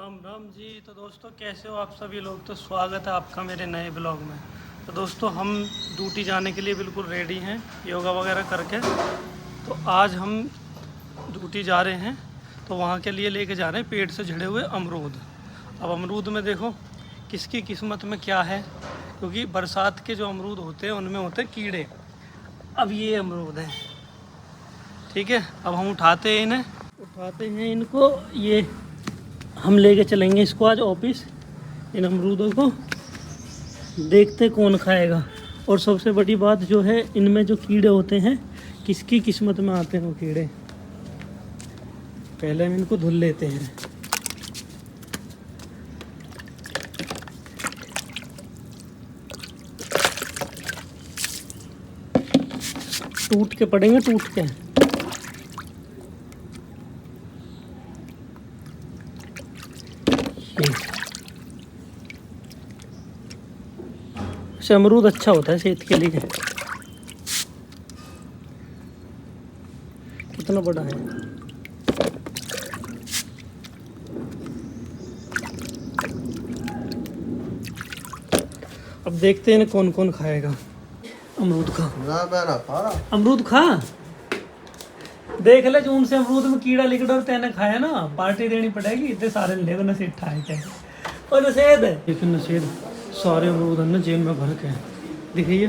राम राम जी। तो दोस्तों कैसे हो आप सभी लोग। तो स्वागत है आपका मेरे नए ब्लॉग में। तो दोस्तों हम ड्यूटी जाने के लिए बिल्कुल रेडी हैं योगा वगैरह करके। तो आज हम ड्यूटी जा रहे हैं तो वहाँ के लिए लेके जा रहे हैं पेड़ से झड़े हुए अमरूद। अब अमरूद में देखो किसकी किस्मत में क्या है, क्योंकि बरसात के जो अमरूद होते हैं उनमें होते हैं कीड़े। अब ये अमरूद हैं, ठीक है। अब हम उठाते हैं इनको। ये हम लेके चलेंगे इसको आज ऑफिस, इन अमरूदों को। देखते कौन खाएगा। और सबसे बड़ी बात जो है, इनमें जो कीड़े होते हैं किसकी किस्मत में आते हैं वो कीड़े। पहले हम इनको धुल लेते हैं। टूट के पड़ेंगे, टूट के। अमरूद अच्छा होता है सेहत के लिए। कितना बड़ा है। अब देखते हैं कौन कौन खाएगा। अमरूद खा, अमरूद खा। देख ले जून से अमरूद में कीड़ा लिकड़ और तेने खाया ना, पार्टी देनी पड़ेगी। इतने सारे लेकर नसीब ठाए थे। और नसेद देखिए, नसेद सारे अमरूद ना जेब में भर के। देखिए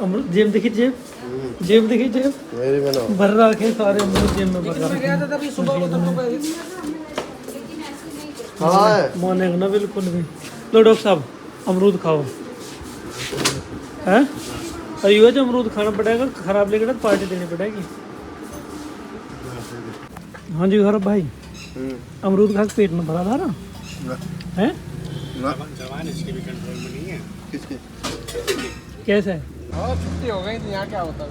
अमरूद जेब, देखिए जेब देखिए, जेब भर रखे सारे अमरूद जेब में भर रखे। माने ना बिल्कुल भी। लो डॉक्टर साहब अमरूद खाओ हैं। और ये जो अमरूद खाना पड़ेगा, खराब लेकर तो पार्टी देनी पड़ेगी। हाँ जी गौरव भाई, अमरूद खा के पेट में भरा था ना है। जवान इसकी भी कंट्रोल में नहीं है। किसके? कैसे है? छुट्टी हो गई थी, यहाँ क्या होता है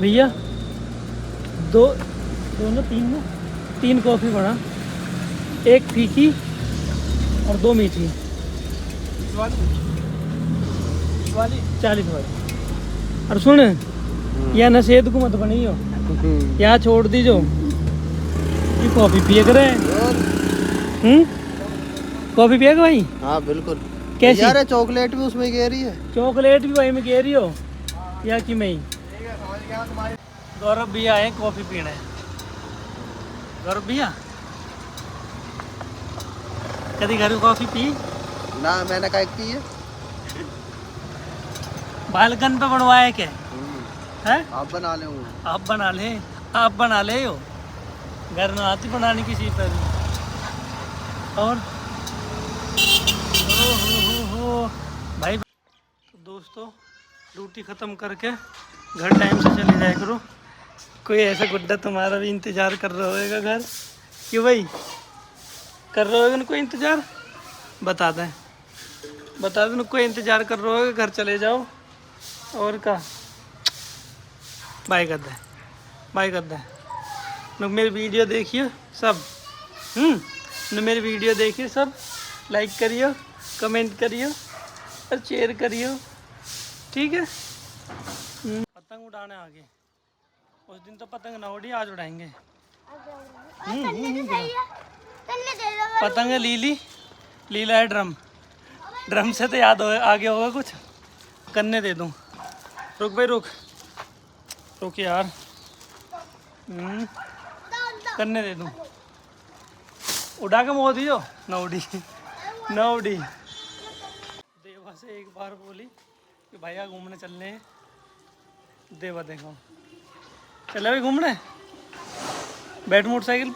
भैया? दो ना तीन कॉफ़ी बना, एक फीकी और 2 मीठी वाली 40 वाली। और सुन, यह नशेद को मत बनी हो, यहाँ छोड़ दीजो। ये कॉफ़ी पिए करे। कॉफ़ी पिएगा भाई? हाँ बिल्कुल। कैसी यार चॉकलेट भी उसमें गिर रही है। चॉकलेट भी भाई में गिर रही हो या कि मैं ही? गौरव भैया आए कॉफ़ी पीने। गौरव भैया कभी घर में कॉफ़ी पी ना, मैंने क्या की है। बालकन पे बनवाए क्या है? आप बना ले। आप बना ले हो। घर में आती बनाने किसी पर भी। और हो भाई। तो दोस्तों ड्यूटी ख़त्म करके घर टाइम से चले जाया करो। कोई ऐसा गुड्डा तुम्हारा भी इंतज़ार कर रहा होगा घर, क्यों भाई? कर रहा होगा ना कोई इंतज़ार? बता दें ना, कोई इंतज़ार कर रहा होगा। घर चले जाओ और का बाय कर दे। लोग मेरी वीडियो देखिए सब। मेरी वीडियो देखिए सब, लाइक करियो, कमेंट करियो और शेयर करियो, ठीक है। पतंग उड़ाने आगे। उस दिन तो पतंग ना उड़ी, आज उड़ाएंगे। पतंग लीला है ड्रम से तो याद हो आगे होगा कुछ। कन्ने दे दूं? रुक भाई रुक यार। कन्ने दे दूं? उड़ा के मोड़ दीजो। ना उड़ी। देवा से एक बार बोली कि भैया घूमने चलने हैं। देवा देखो चले भाई घूमने। बैठ मोटरसाइकिल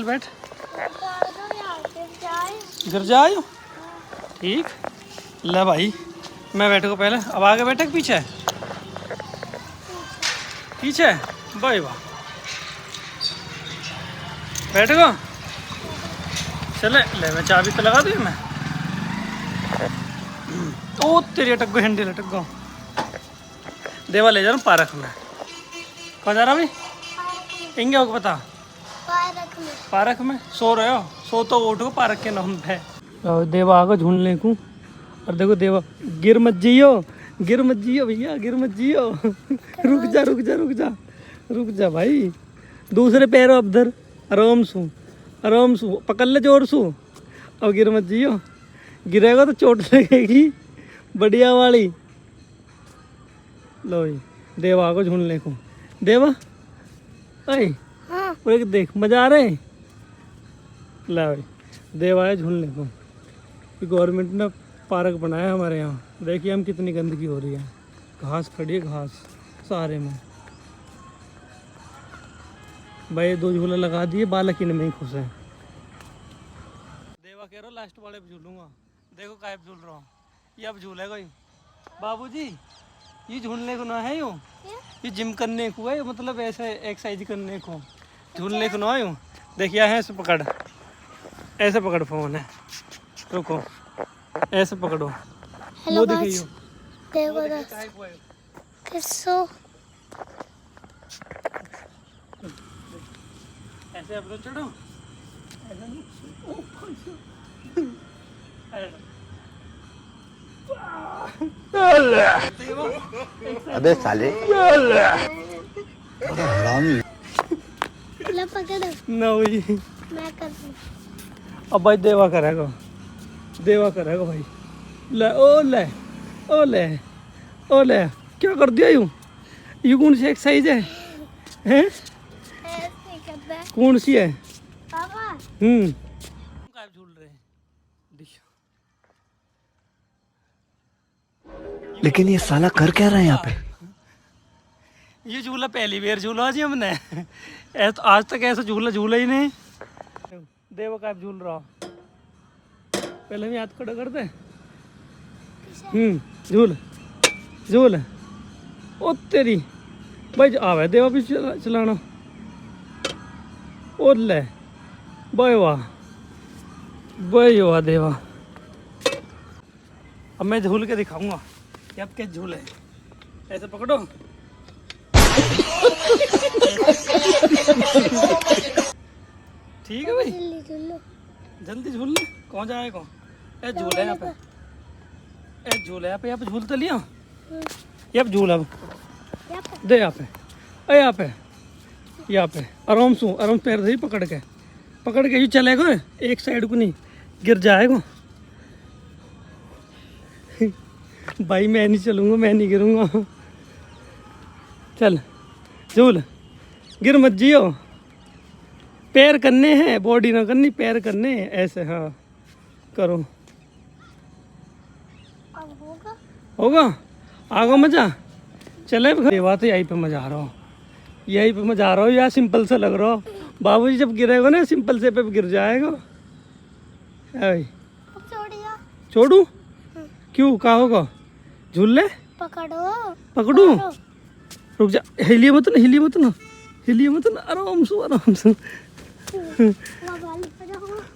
बैठ। घर जाओ ठीक। ले भाई मैं बैठो पहले। अब आगे बैठे पीछे भाई वाह। बैठ गो चले। ले मैं चाबी तो लगा दी मैं। ओ तेरी अटक गो, हैंडल अटक गो। देवा ले जा रहा पार्क में। कहाँ जा रहा भाई? इंगे हो पता? पार्क में सो रहे हो? सो तो उठो पार्क के नाम पे। देवा आगे झूलने को। और देखो देवा गिर मत जियो भैया, गिर मत जियो। रुक जा भाई। दूसरे पैरों अब धर आराम से। आराम से पकड़ ले जोर से। अब गिर मत जियो, गिरेगा तो चोट लगेगी बढ़िया वाली। लो जी देवा को झूलने को। देवा अरे हाँ वो एक देख मजा आ रहे। ला भाई देवा है झूलने को। गवर्नमेंट ने पार्क बनाया हमारे यहाँ। देखिए हम कितनी गंदगी हो रही है, घास खड़ी है घास सारे में। भाई 2 झूला लगा दिए, बालक इनमें ही खुश है। देवा कह रहा लास्ट वाले पे झूलूंगा। देखो कायब झूल रहा हूँ, ये अब झूलेगा ही। बाबूजी ये झूलने को ना है यूँ, ये जिम करने को है, मतलब ऐसे एक्सरसाइज करने को, झूलने को ना है यूँ। देखिए है ऐसे पकड़, ऐसे पकड़ फोन है, रुको ऐसे पकड़ो। हेलो वो बस देखिए देखो बस कैसो ऐसे अब तो चढ़ो, ऐसे नहीं। अबे साले ले पकड़ो ना वही। मैं कर दूँ। अब भाई देवा करेगा, देवा करेगा भाई। ले ओ ले ओ ले ओ ले, क्या कर दिया यूं? ये कौन सी एक्सरसाइज है? हैं ऐसे करता है कौन सी है? पापा। काहे झूल रहे हैं? दिख। लेकिन ये साला कर क्या रहा है यहाँ पे? ये झूला पहली बार झूला जी हमने। तो आज तक ऐसा झूला झूला ही नहीं। देवा का झूल रहा, पहले हम याद खड़ा कर दे। झूल झूल ओ तेरी भाई आवे देवा भी चलाना। ओ ले भाई वाह भाई वाह देवा। अब मैं झूल के दिखाऊंगा कि आप कैसे झूले। ऐसे पकड़ो, ठीक है भाई, जल्दी झूलो। जल्दी झूल ले। कौन जाएगा? ए झूले यहाँ पे, ए झूले यहाँ पे झूल तो लिया। ये अब झूल अब यहाँ पे दे यहाँ पे, ए यहाँ पे, यहाँ पे आराम से, आराम पैर से ही पकड़ के ही चलेगा। एक साइड को नहीं, गिर जाएगा। भाई मैं नहीं चलूँगा, मैं नहीं गिरूँगा। चल झूल, गिर मत जियो। पैर करने हैं, बॉडी ना करनी, पैर करने हैं ऐसे। हाँ करो, अब होगा। होगा आगा मजा। चले देवा तो यहीं पे मजा आ रहा हो, यहीं पे मजा आ रहा हो। यार सिंपल सा लग रहा हो। बाबूजी जब गिरेगा ना सिंपल से पे गिर जाएगा। भाई अब छोड़िया छोड़ू क्यों, कहा होगा? झूल ले, पकड़ो पकड़ू, रुक जा, हिलिए मत ना, हिलिए मत ना, हिलिए मत ना, आराम से आराम से।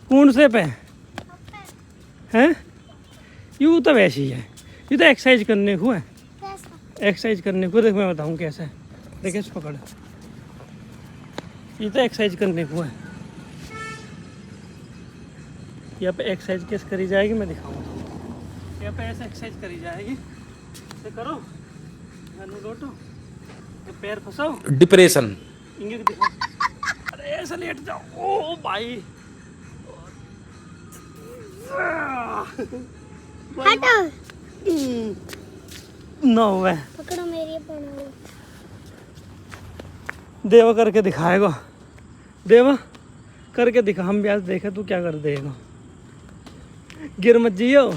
कौन से पे हैं? यूँ तो वैसे ही है, ये तो एक्सरसाइज करने को है, एक्सरसाइज करने को। देख मैं बताऊँ कैसे, देखे इस पकड़, ये तो एक्सरसाइज करने को है। यहाँ पे एक्सरसाइज कैसे करी जाएगी मैं दिखाऊंगा। यहाँ पे ऐसे एक्सरसाइज करी जाएगी, ऐसे करो, लोटो, तो पैर फंसाओ, डिप्रेशन। इंगे को दिखाओ, अरे ऐसे लेट जाओ। ओ भाई हटो। ना हुआ। पकड़ो मेरी बनाओ। देवा करके दिखाएगा, देवा करके दिखा, हम भी आज देखे तू क्या कर देगा। गिर मत जियो,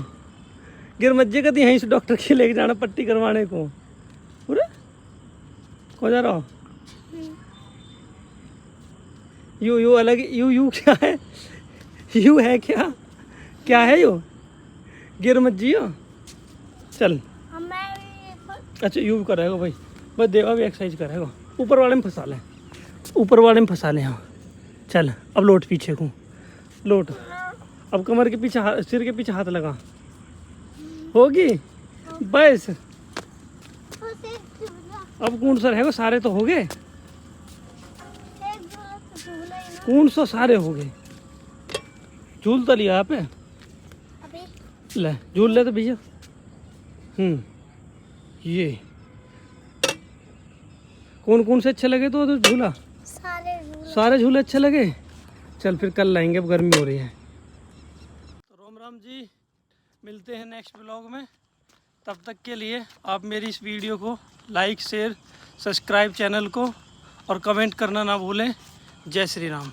गिर मत जी कभी यहीं से डॉक्टर के लेके जाना पट्टी करवाने को। पूरे को जा रहा हो? यू अलग, यू क्या है? यू है क्या, क्या है यू? गिर मत जियो, चल। अच्छा यू करेगा भाई, बस देवा भी एक्सरसाइज करेगा। ऊपर वाले में फंसा ले, ऊपर वाले में फंसा ले। हाँ चल अब लोट पीछे को, लोट। अब कमर के पीछे, सिर के पीछे हाथ लगा, होगी बस। अब कौन सा रहेगा? सारे तो हो गए। कौन सा सारे हो गए? झूल तो लिया आप ले, झूल ले तो भैया। ये कौन कौन से अच्छे लगे तो झूला? सारे सारे झूले अच्छे लगे। चल फिर कल लाएंगे, अब गर्मी हो रही है। तो राम राम जी, मिलते हैं नेक्स्ट ब्लॉग में। तब तक के लिए आप मेरी इस वीडियो को लाइक शेयर सब्सक्राइब चैनल को और कमेंट करना ना भूलें। जय श्री राम।